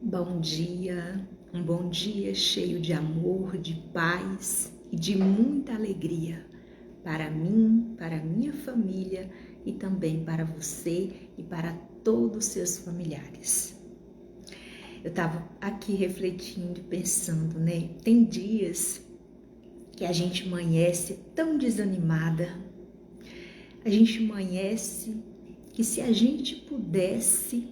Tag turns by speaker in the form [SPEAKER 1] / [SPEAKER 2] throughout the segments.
[SPEAKER 1] Um bom dia cheio de amor, de paz e de muita alegria para mim, para minha família e também para você e para todos os seus familiares. Eu estava aqui refletindo, pensando, né? Tem dias que a gente amanhece tão desanimada, a gente amanhece que se a gente pudesse,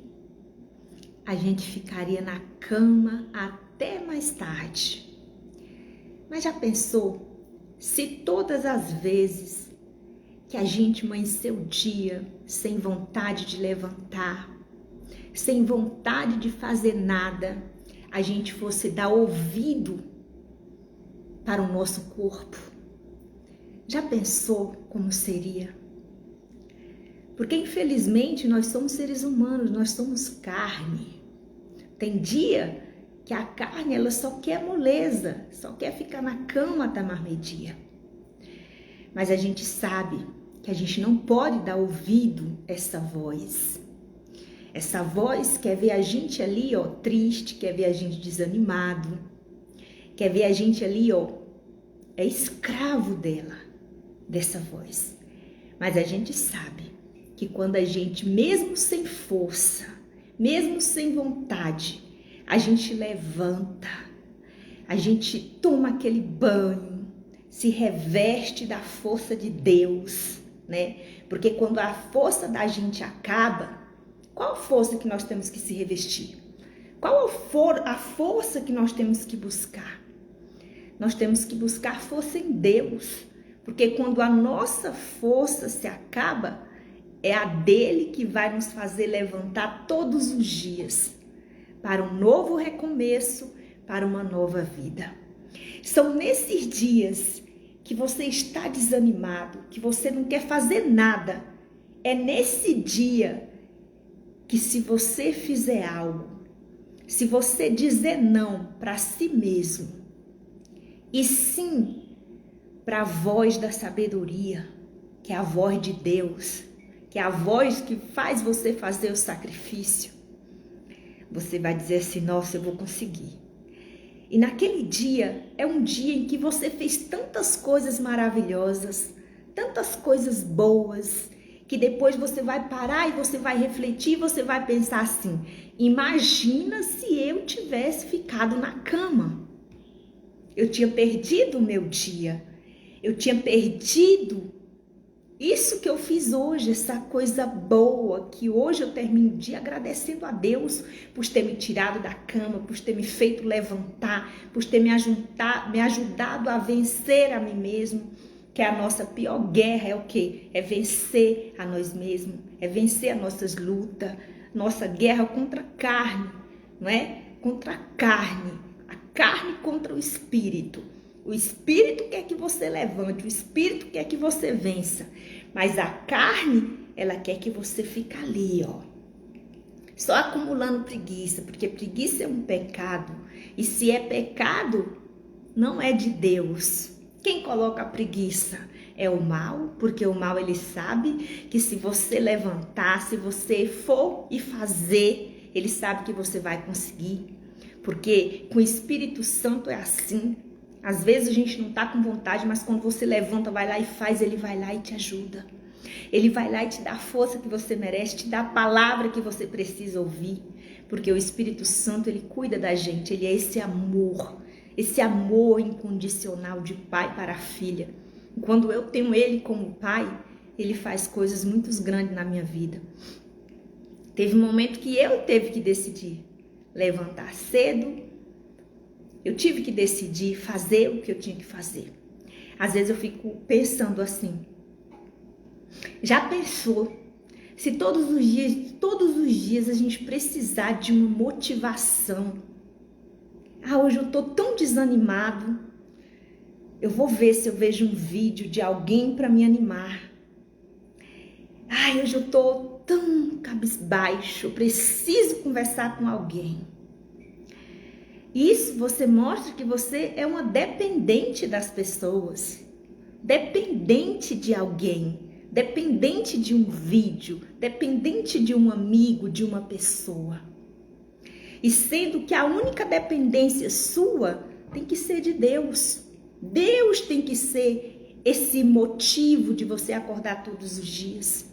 [SPEAKER 1] a gente ficaria na cama até mais tarde. Mas já pensou se todas as vezes que a gente amanheceu o dia sem vontade de levantar, sem vontade de fazer nada, a gente fosse dar ouvido para o nosso corpo? Já pensou como seria? Porque infelizmente nós somos seres humanos, nós somos carne. Tem dia que a carne ela só quer moleza, só quer ficar na cama até mais meio-dia. Mas a gente sabe que a gente não pode dar ouvido a essa voz. Essa voz quer ver a gente ali, ó, triste, quer ver a gente desanimado, quer ver a gente ali, ó, é escravo dela, dessa voz. Mas a gente sabe que quando a gente, mesmo sem força, mesmo sem vontade, a gente levanta, a gente toma aquele banho, se reveste da força de Deus, né? Porque quando a força da gente acaba, qual força que nós temos que se revestir? Qual a força que nós temos que buscar? Nós temos que buscar força em Deus, porque quando a nossa força se acaba, é a dele que vai nos fazer levantar todos os dias para um novo recomeço, para uma nova vida. São nesses dias que você está desanimado, que você não quer fazer nada. É nesse dia que, se você fizer algo, se você dizer não para si mesmo e sim para a voz da sabedoria, que é a voz de Deus, que é a voz que faz você fazer o sacrifício, você vai dizer assim: nossa, eu vou conseguir. E naquele dia, é um dia em que você fez tantas coisas maravilhosas, tantas coisas boas, que depois você vai parar e você vai refletir, você vai pensar assim: imagina se eu tivesse ficado na cama. Eu tinha perdido o meu dia, eu tinha perdido isso que eu fiz hoje, essa coisa boa, que hoje eu termino o dia agradecendo a Deus por ter me tirado da cama, por ter me feito levantar, por ter me ajudado a vencer a mim mesmo, que a nossa pior guerra é o quê? É vencer a nós mesmos, é vencer as nossas lutas, nossa guerra contra a carne, não é? Contra a carne contra o espírito. O espírito quer que você levante, o espírito quer que você vença, mas a carne, ela quer que você fique ali, ó, só acumulando preguiça, porque preguiça é um pecado, e se é pecado, não é de Deus. Quem coloca a preguiça é o mal, porque o mal ele sabe que se você levantar, se você for e fazer, ele sabe que você vai conseguir, porque com o Espírito Santo é assim. Às vezes a gente não está com vontade, mas quando você levanta, vai lá e faz, ele vai lá e te ajuda. Ele vai lá e te dá a força que você merece, te dá a palavra que você precisa ouvir. Porque o Espírito Santo, ele cuida da gente, ele é esse amor incondicional de pai para a filha. E quando eu tenho ele como pai, ele faz coisas muito grandes na minha vida. Teve um momento que eu tive que decidir levantar cedo. Eu tive que decidir fazer o que eu tinha que fazer. Às vezes eu fico pensando assim: já pensou se todos os dias a gente precisar de uma motivação? Hoje eu tô tão desanimado. Eu vou ver se eu vejo um vídeo de alguém para me animar. Hoje eu tô tão cabisbaixo, eu preciso conversar com alguém. Isso você mostra que você é uma dependente das pessoas, dependente de alguém, dependente de um vídeo, dependente de um amigo, de uma pessoa. E sendo que a única dependência sua tem que ser de Deus. Deus tem que ser esse motivo de você acordar todos os dias.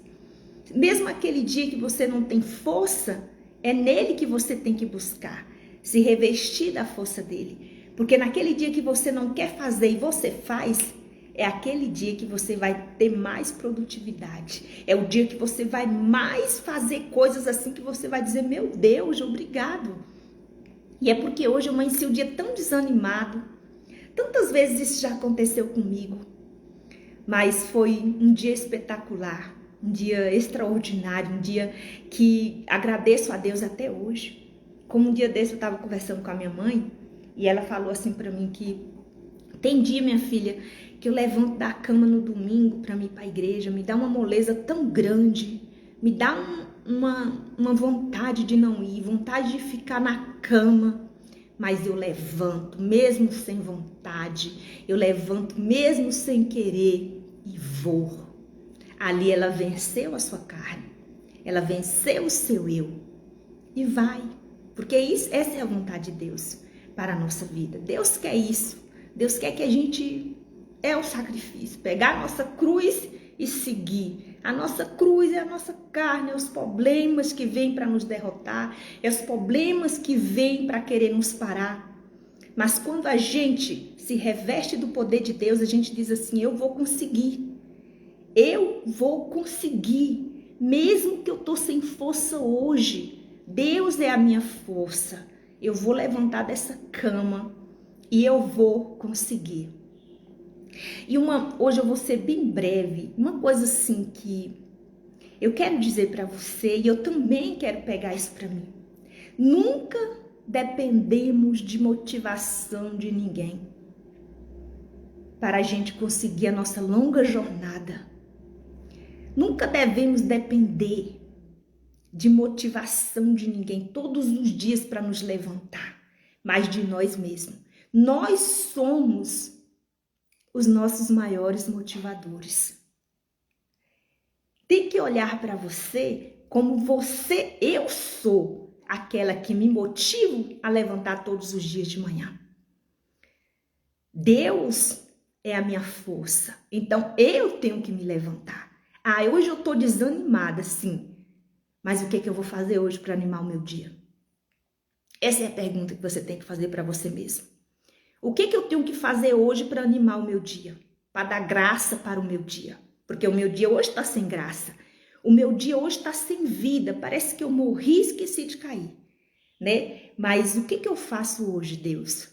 [SPEAKER 1] Mesmo aquele dia que você não tem força, é nele que você tem que buscar, se revestir da força dele. Porque naquele dia que você não quer fazer e você faz, é aquele dia que você vai ter mais produtividade. É o dia que você vai mais fazer coisas assim que você vai dizer, meu Deus, obrigado. E é porque hoje eu amanheci o dia tão desanimado. Tantas vezes isso já aconteceu comigo. Mas foi um dia espetacular, um dia extraordinário, um dia que agradeço a Deus até hoje. Como um dia desse eu estava conversando com a minha mãe e ela falou assim para mim que tem dia, minha filha, que eu levanto da cama no domingo para ir para a igreja, me dá uma moleza tão grande, me dá uma vontade de não ir, vontade de ficar na cama. Mas eu levanto mesmo sem vontade, eu levanto mesmo sem querer e vou. Ali ela venceu a sua carne, ela venceu o seu eu e vai. Porque essa é a vontade de Deus para a nossa vida. Deus quer isso. Deus quer que a gente é o sacrifício, pegar a nossa cruz e seguir. A nossa cruz é a nossa carne, é os problemas que vêm para nos derrotar, é os problemas que vêm para querer nos parar. Mas quando a gente se reveste do poder de Deus, a gente diz assim, eu vou conseguir. Eu vou conseguir, mesmo que eu estou sem força hoje. Deus é a minha força. Eu vou levantar dessa cama e eu vou conseguir. E hoje eu vou ser bem breve, uma coisa assim que eu quero dizer para você e eu também quero pegar isso para mim. Nunca dependemos de motivação de ninguém para a gente conseguir a nossa longa jornada. Nunca devemos depender de motivação de ninguém todos os dias para nos levantar, mas de nós mesmos. Nós somos os nossos maiores motivadores. Tem que olhar para você como eu sou aquela que me motivo a levantar todos os dias de manhã. Deus é a minha força, então eu tenho que me levantar. Hoje eu estou desanimada, sim, mas o que é que eu vou fazer hoje para animar o meu dia? Essa é a pergunta que você tem que fazer para você mesmo. O que eu tenho que fazer hoje para animar o meu dia? Para dar graça para o meu dia? Porque o meu dia hoje está sem graça. O meu dia hoje está sem vida. Parece que eu morri e esqueci de cair, né? Mas o que eu faço hoje, Deus?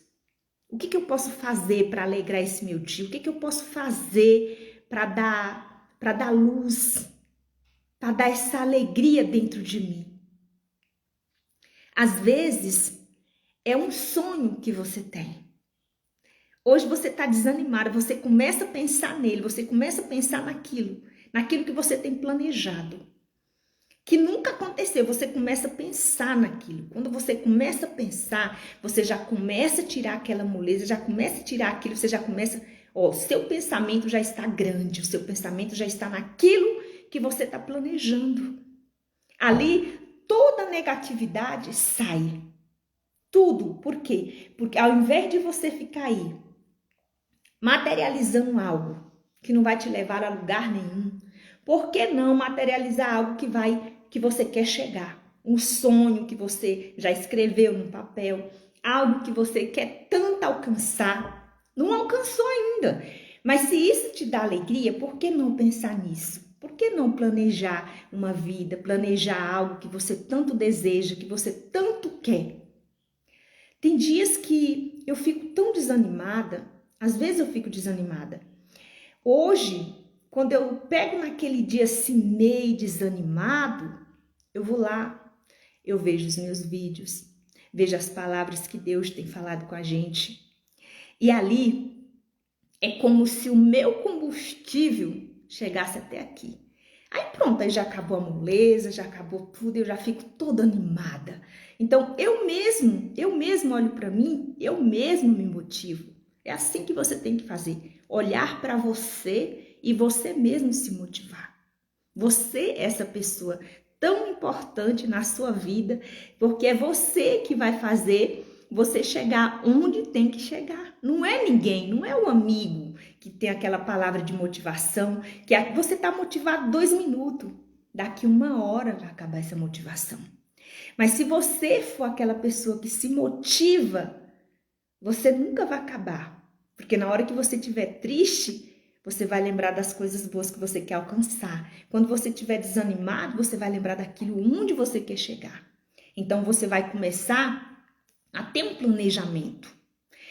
[SPEAKER 1] O que eu posso fazer para alegrar esse meu dia? O que eu posso fazer para dar luz? Para dar essa alegria dentro de mim? Às vezes, é um sonho que você tem. Hoje você está desanimado, você começa a pensar nele, você começa a pensar naquilo que você tem planejado, que nunca aconteceu, você começa a pensar naquilo. Quando você começa a pensar, você já começa a tirar aquela moleza, já começa a tirar aquilo, você já começa, seu pensamento já está grande, o seu pensamento já está naquilo que você está planejando. Ali, toda negatividade sai. Tudo. Por quê? Porque ao invés de você ficar aí materializando algo que não vai te levar a lugar nenhum, por que não materializar algo que você quer chegar? Um sonho que você já escreveu no papel, algo que você quer tanto alcançar, não alcançou ainda. Mas se isso te dá alegria, por que não pensar nisso? Por que não planejar uma vida, planejar algo que você tanto deseja, que você tanto quer? Tem dias que eu fico tão desanimada, às vezes eu fico desanimada. Hoje, quando eu pego naquele dia assim meio desanimado, eu vou lá, eu vejo os meus vídeos, vejo as palavras que Deus tem falado com a gente. E ali é como se o meu combustível chegasse até aqui. Aí pronto, aí já acabou a moleza, já acabou tudo, eu já fico toda animada. Então eu mesmo olho para mim, eu mesmo me motivo. É assim que você tem que fazer, olhar para você e você mesmo se motivar. Você é essa pessoa, tão importante na sua vida, porque é você que vai fazer você chegar onde tem que chegar. Não é ninguém, não é o amigo que tem aquela palavra de motivação, que você está motivado 2 minutos, daqui 1 hora vai acabar essa motivação. Mas se você for aquela pessoa que se motiva, você nunca vai acabar. Porque na hora que você estiver triste, você vai lembrar das coisas boas que você quer alcançar. Quando você estiver desanimado, você vai lembrar daquilo onde você quer chegar. Então você vai começar a ter um planejamento.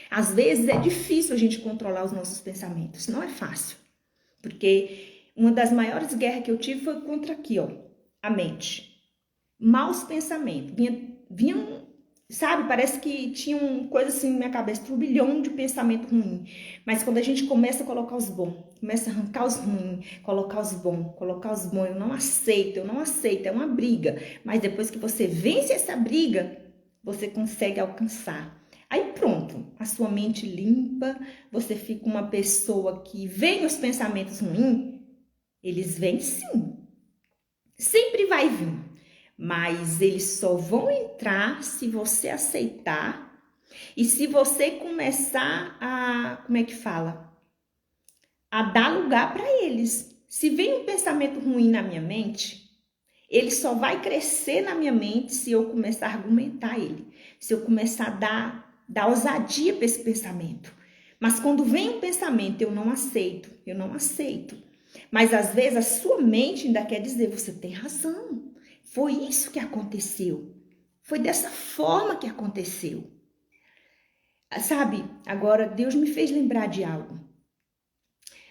[SPEAKER 1] Às vezes é difícil a gente controlar os nossos pensamentos. Não é fácil. Porque uma das maiores guerras que eu tive foi contra aqui, ó, a mente. Maus pensamentos. Vinham, sabe, parece que tinha uma coisa assim na minha cabeça, um turbilhão de pensamento ruim. Mas quando a gente começa a colocar os bons, começa a arrancar os ruins, colocar os bons, eu não aceito, é uma briga. Mas depois que você vence essa briga, você consegue alcançar. Aí pronto, a sua mente limpa, você fica uma pessoa que vem os pensamentos ruins, eles vêm sim. Sempre vai vir. Mas eles só vão entrar se você aceitar e se você começar a, como é que fala? A dar lugar para eles. Se vem um pensamento ruim na minha mente, ele só vai crescer na minha mente se eu começar a argumentar ele. Se eu começar a dar ousadia para esse pensamento. Mas quando vem um pensamento, eu não aceito. Mas às vezes a sua mente ainda quer dizer, você tem razão. Foi isso que aconteceu. Foi dessa forma que aconteceu. Sabe, agora Deus me fez lembrar de algo.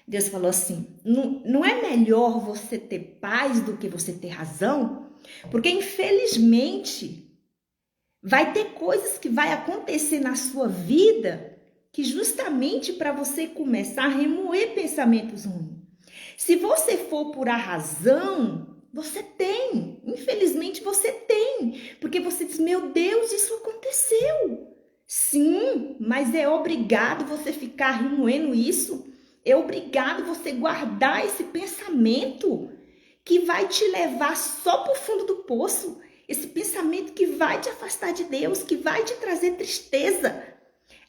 [SPEAKER 1] Deus falou assim, não é melhor você ter paz do que você ter razão? Porque infelizmente vai ter coisas que vai acontecer na sua vida que justamente para você começar a remoer pensamentos ruins. Se você for por a razão, você tem, infelizmente você tem, porque você diz, meu Deus, isso aconteceu. Sim, mas é obrigado você ficar remoendo isso, é obrigado você guardar esse pensamento que vai te levar só para o fundo do poço, esse pensamento que vai te afastar de Deus, que vai te trazer tristeza.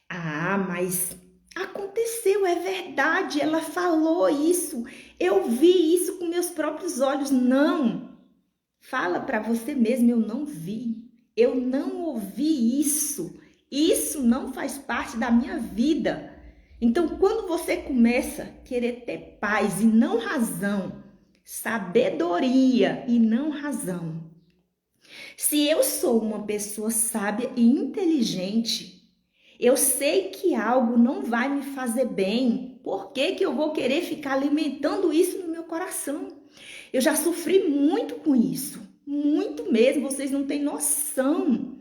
[SPEAKER 1] Ah, mas aconteceu, é verdade, ela falou isso, eu vi isso com meus próprios olhos. Não, fala para você mesmo, eu não vi, eu não ouvi isso não faz parte da minha vida. Então, quando você começa a querer ter paz e não razão, sabedoria e não razão, se eu sou uma pessoa sábia e inteligente, eu sei que algo não vai me fazer bem. Por que que eu vou querer ficar alimentando isso no meu coração? Eu já sofri muito com isso. Muito mesmo, vocês não têm noção.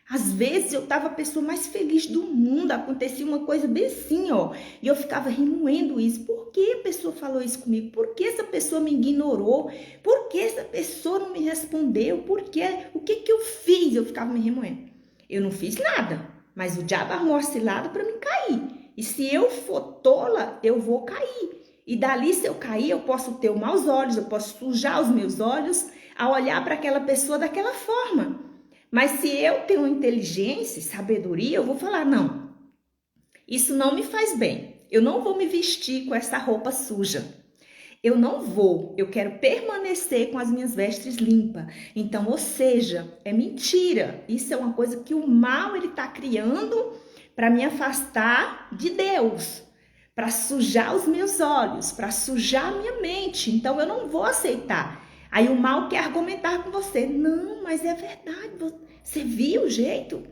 [SPEAKER 1] Às vezes eu tava a pessoa mais feliz do mundo, acontecia uma coisa bem assim, ó. E eu ficava remoendo isso. Por que a pessoa falou isso comigo? Por que essa pessoa me ignorou? Por que essa pessoa não me respondeu? Por quê? O que que eu fiz? Eu ficava me remoendo. Eu não fiz nada. Mas o diabo armou a cilada para mim cair. E se eu for tola, eu vou cair. E dali, se eu cair, eu posso ter maus olhos, eu posso sujar os meus olhos a olhar para aquela pessoa daquela forma. Mas se eu tenho inteligência e sabedoria, eu vou falar, não, isso não me faz bem. Eu não vou me vestir com essa roupa suja. Eu não vou, eu quero permanecer com as minhas vestes limpas. Então, ou seja, é mentira. Isso é uma coisa que o mal ele está criando para me afastar de Deus, para sujar os meus olhos, para sujar a minha mente. Então, eu não vou aceitar. Aí o mal quer argumentar com você. Não, mas é verdade. Você viu o jeito?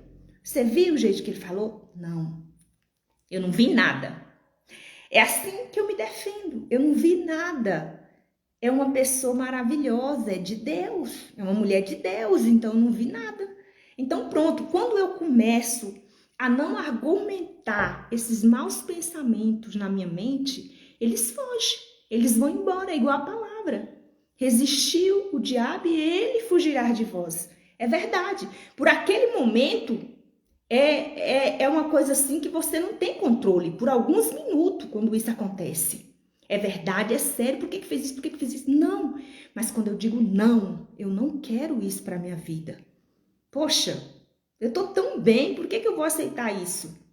[SPEAKER 1] Você viu o jeito que ele falou? Não, eu não vi nada. É assim que eu me defendo. Eu não vi nada. É uma pessoa maravilhosa, é de Deus. É uma mulher de Deus, então eu não vi nada. Então pronto, quando eu começo a não argumentar esses maus pensamentos na minha mente, eles fogem. Eles vão embora, é igual a palavra. Resistiu o diabo e ele fugirá de vós. É verdade. Por aquele momento, é uma coisa assim que você não tem controle. Por alguns minutos, quando isso acontece. É verdade, é sério, por que que fez isso, por que que fez isso? Não, mas quando eu digo não, eu não quero isso para minha vida. Poxa, eu tô tão bem, por que que eu vou aceitar isso?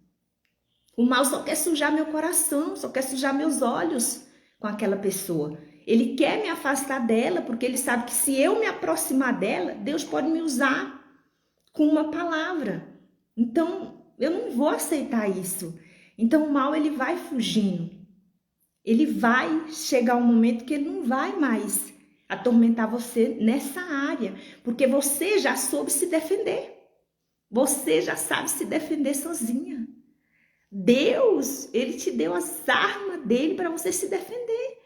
[SPEAKER 1] O mal só quer sujar meu coração, só quer sujar meus olhos com aquela pessoa. Ele quer me afastar dela, porque ele sabe que se eu me aproximar dela, Deus pode me usar com uma palavra. Então, eu não vou aceitar isso. Então, o mal, ele vai fugindo. Ele vai chegar um momento que ele não vai mais atormentar você nessa área, porque você já soube se defender. Você já sabe se defender sozinha. Deus, ele te deu as armas dele para você se defender.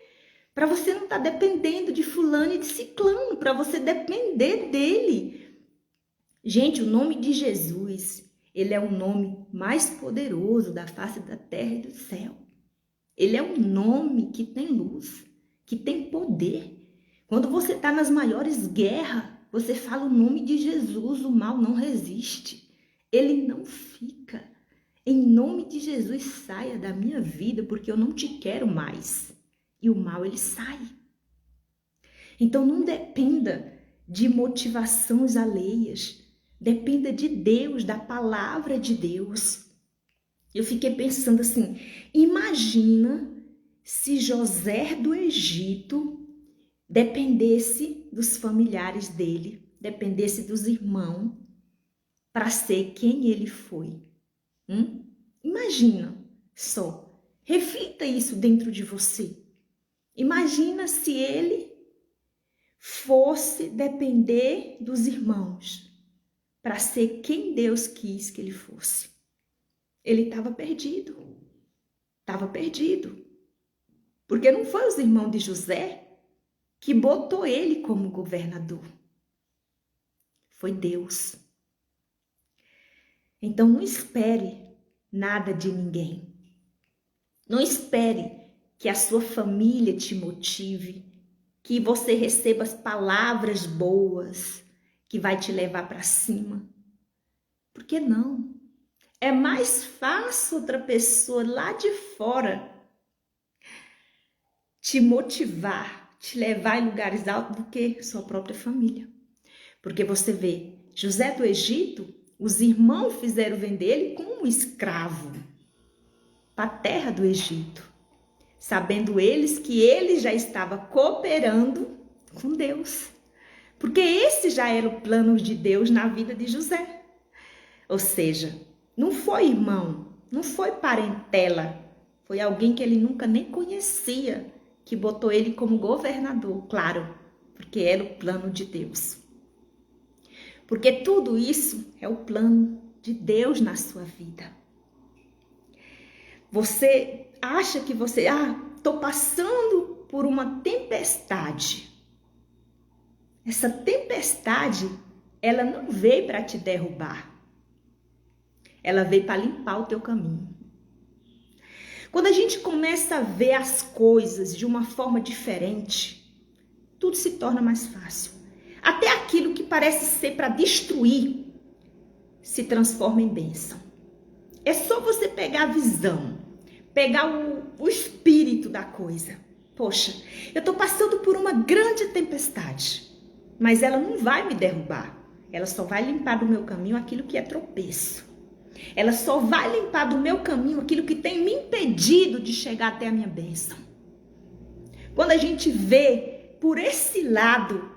[SPEAKER 1] Para você não estar dependendo de fulano e de ciclano, para você depender dele. Gente, o nome de Jesus, ele é o nome mais poderoso da face da terra e do céu. Ele é um nome que tem luz, que tem poder. Quando você está nas maiores guerras, você fala o nome de Jesus, o mal não resiste. Ele não fica. Em nome de Jesus, saia da minha vida, porque eu não te quero mais. E o mal, ele sai. Então, não dependa de motivações alheias. Dependa de Deus, da palavra de Deus. Eu fiquei pensando assim, imagina se José do Egito dependesse dos familiares dele, dependesse dos irmãos, para ser quem ele foi. Imagina só, reflita isso dentro de você. Imagina se ele fosse depender dos irmãos para ser quem Deus quis que ele fosse. Ele estava perdido, porque não foi os irmãos de José que botou ele como governador, foi Deus. Então não espere nada de ninguém. Não espere que a sua família te motive, que você receba as palavras boas que vai te levar para cima. Por que não? É mais fácil outra pessoa lá de fora te motivar, te levar em lugares altos do que sua própria família. Porque você vê, José do Egito, os irmãos fizeram vender ele como um escravo para a terra do Egito, sabendo eles que ele já estava cooperando com Deus, porque esse já era o plano de Deus na vida de José. Ou seja, não foi irmão, não foi parentela, foi alguém que ele nunca nem conhecia, que botou ele como governador, claro, porque era o plano de Deus. Porque tudo isso é o plano de Deus na sua vida. Você acha que você, estou passando por uma tempestade. Essa tempestade, ela não veio para te derrubar. Ela veio para limpar o teu caminho. Quando a gente começa a ver as coisas de uma forma diferente, tudo se torna mais fácil. Até aquilo que parece ser para destruir, se transforma em bênção. É só você pegar a visão, pegar o espírito da coisa. Poxa, eu estou passando por uma grande tempestade, mas ela não vai me derrubar. Ela só vai limpar do meu caminho aquilo que é tropeço. Ela só vai limpar do meu caminho aquilo que tem me impedido de chegar até a minha bênção. Quando a gente vê por esse lado,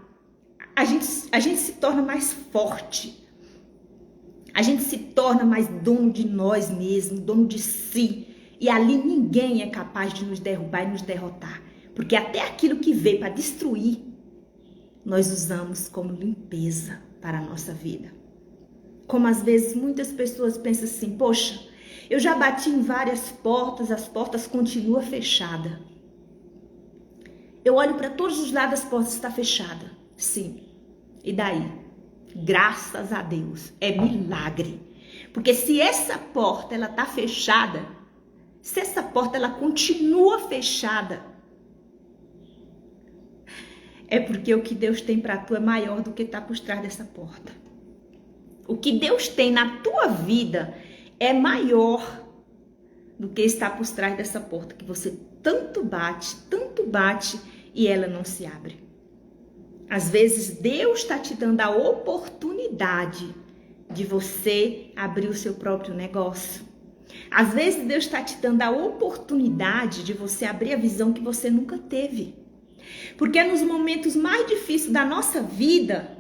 [SPEAKER 1] a gente se torna mais forte. A gente se torna mais dono de nós mesmos, dono de si. E ali ninguém é capaz de nos derrubar e nos derrotar. Porque até aquilo que veio para destruir, nós usamos como limpeza para a nossa vida. Como às vezes muitas pessoas pensam assim, poxa, eu já bati em várias portas, as portas continuam fechadas. Eu olho para todos os lados, as portas estão fechadas. Sim. E daí? Graças a Deus. É milagre. Porque se essa porta ela está fechada, se essa porta ela continua fechada, é porque o que Deus tem para tu é maior do que está por trás dessa porta. O que Deus tem na tua vida é maior do que está por trás dessa porta que você tanto bate e ela não se abre. Às vezes Deus está te dando a oportunidade de você abrir o seu próprio negócio. Às vezes Deus está te dando a oportunidade de você abrir a visão que você nunca teve. Porque é nos momentos mais difíceis da nossa vida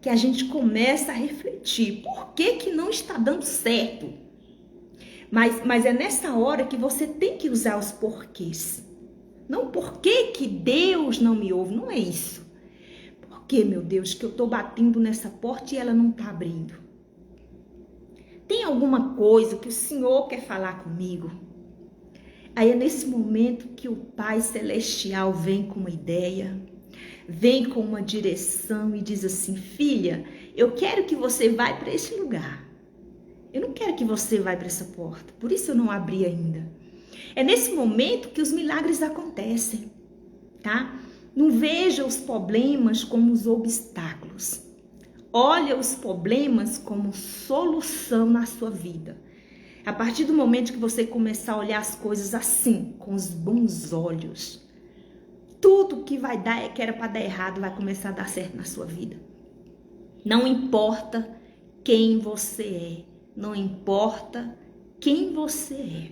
[SPEAKER 1] que a gente começa a refletir. Por que não está dando certo? Mas é nessa hora que você tem que usar os porquês. Não por que Deus não me ouve, não é isso. Por que, meu Deus, que eu estou batendo nessa porta e ela não está abrindo? Tem alguma coisa que o Senhor quer falar comigo? Aí é nesse momento que o Pai Celestial vem com uma ideia, vem com uma direção e diz assim: filha, eu quero que você vá para esse lugar. Eu não quero que você vá para essa porta, por isso eu não abri ainda. É nesse momento que os milagres acontecem, tá? Não veja os problemas como os obstáculos. Olha os problemas como solução na sua vida. A partir do momento que você começar a olhar as coisas assim, com os bons olhos, tudo que vai dar, que era para dar errado, vai começar a dar certo na sua vida. Não importa quem você é, não importa quem você é.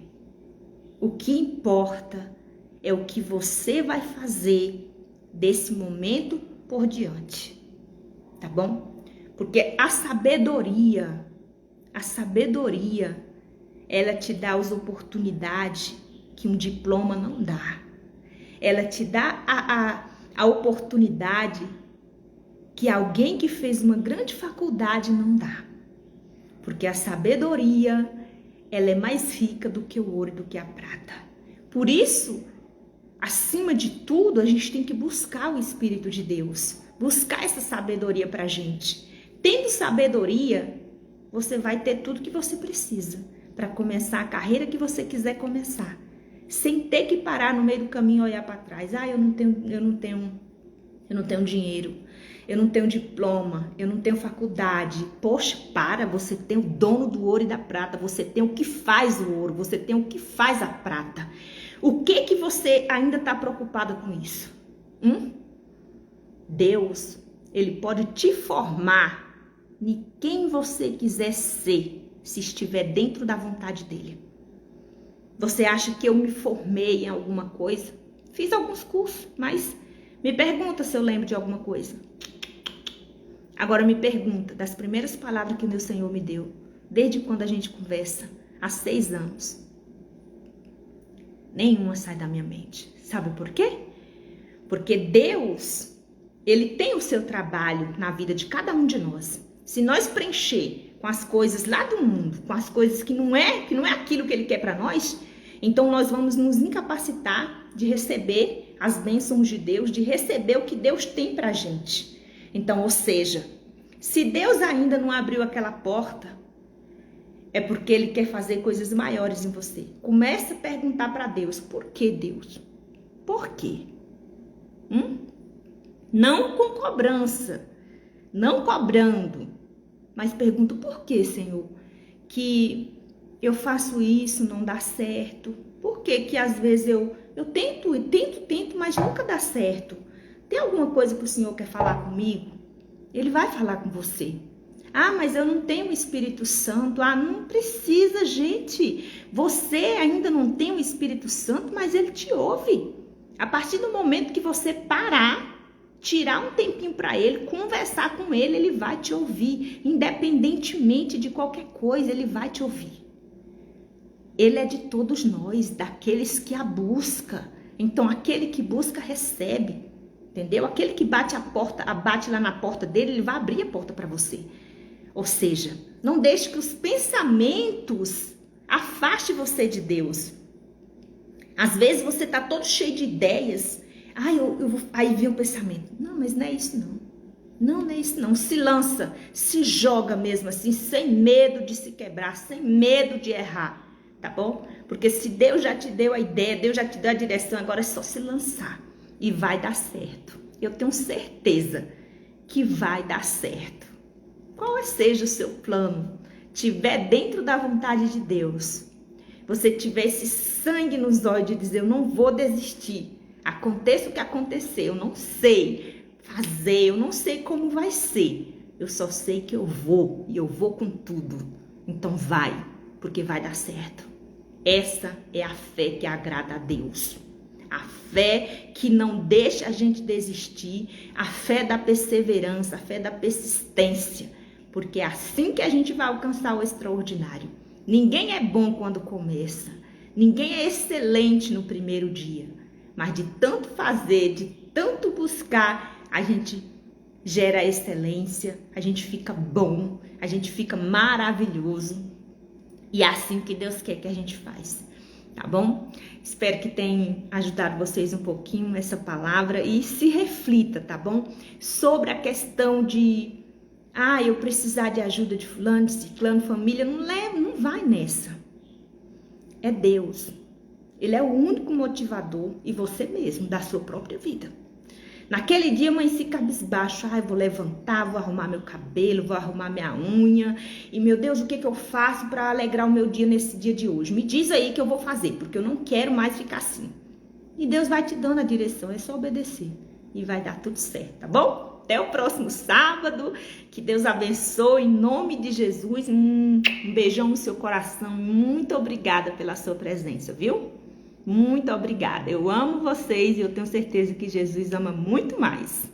[SPEAKER 1] O que importa é o que você vai fazer desse momento por diante, tá bom? Porque a sabedoria, ela te dá as oportunidades que um diploma não dá. Ela te dá a oportunidade que alguém que fez uma grande faculdade não dá. Porque a sabedoria, ela é mais rica do que o ouro e do que a prata. Por isso, acima de tudo, a gente tem que buscar o Espírito de Deus. Buscar essa sabedoria pra gente. Tendo sabedoria, você vai ter tudo que você precisa para começar a carreira que você quiser começar, sem ter que parar no meio do caminho e olhar para trás. Eu não tenho dinheiro, eu não tenho diploma, eu não tenho faculdade. Poxa, você tem o dono do ouro e da prata, você tem o que faz o ouro, você tem o que faz a prata. O que você ainda está preocupada com isso? Deus, Ele pode te formar em quem você quiser ser, se estiver dentro da vontade dele. Você acha que eu me formei em alguma coisa? Fiz alguns cursos, mas me pergunta se eu lembro de alguma coisa. Agora me pergunta das primeiras palavras que o meu Senhor me deu, desde quando a gente conversa, há 6 anos. Nenhuma sai da minha mente. Sabe por quê? Porque Deus, Ele tem o seu trabalho na vida de cada um de nós. Se nós preencher com as coisas lá do mundo, com as coisas que não é aquilo que Ele quer para nós, então nós vamos nos incapacitar de receber as bênçãos de Deus, de receber o que Deus tem pra gente. Então, ou seja, se Deus ainda não abriu aquela porta, é porque Ele quer fazer coisas maiores em você. Comece a perguntar para Deus: por que, Deus? Por quê? Não com cobrança, não cobrando, mas pergunto: por que, Senhor, que eu faço isso, não dá certo? Por que às vezes eu tento, mas nunca dá certo? Tem alguma coisa que o Senhor quer falar comigo? Ele vai falar com você. Mas eu não tenho o Espírito Santo. Não precisa, gente. Você ainda não tem o Espírito Santo, mas Ele te ouve. A partir do momento que você parar, tirar um tempinho para Ele, conversar com Ele, Ele vai te ouvir. Independentemente de qualquer coisa, Ele vai te ouvir. Ele é de todos nós, daqueles que a busca. Então, aquele que busca, recebe. Entendeu? Aquele que bate lá na porta dele, ele vai abrir a porta para você. Ou seja, não deixe que os pensamentos afastem você de Deus. Às vezes você está todo cheio de ideias. Aí vem o pensamento: não, mas não é isso não. Não é isso não. Se lança, se joga mesmo assim, sem medo de se quebrar, sem medo de errar. Tá bom? Porque se Deus já te deu a ideia, Deus já te deu a direção, agora é só se lançar. E vai dar certo. Eu tenho certeza que vai dar certo. Qual seja o seu plano, tiver dentro da vontade de Deus, você tiver esse sangue nos olhos de dizer, eu não vou desistir. Aconteça o que acontecer, eu não sei fazer, eu não sei como vai ser. Eu só sei que eu vou e eu vou com tudo. Então vai, porque vai dar certo. Essa é a fé que agrada a Deus. A fé que não deixa a gente desistir, a fé da perseverança, a fé da persistência, porque é assim que a gente vai alcançar o extraordinário. Ninguém é bom quando começa, ninguém é excelente no primeiro dia, mas de tanto fazer, de tanto buscar, a gente gera excelência, a gente fica bom, a gente fica maravilhoso, e é assim que Deus quer que a gente faça. Tá bom? Espero que tenha ajudado vocês um pouquinho essa palavra e se reflita, tá bom? Sobre a questão de, eu precisar de ajuda de fulano, de ciclano, família, não vai nessa. É Deus. Ele é o único motivador e você mesmo da sua própria vida. Naquele dia, mãe, se cabisbaixo, vou levantar, vou arrumar meu cabelo, vou arrumar minha unha. E, meu Deus, o que eu faço para alegrar o meu dia nesse dia de hoje? Me diz aí que eu vou fazer, porque eu não quero mais ficar assim. E Deus vai te dando a direção, é só obedecer. E vai dar tudo certo, tá bom? Até o próximo sábado. Que Deus abençoe, em nome de Jesus. Um beijão no seu coração. Muito obrigada pela sua presença, viu? Muito obrigada. Eu amo vocês e eu tenho certeza que Jesus ama muito mais.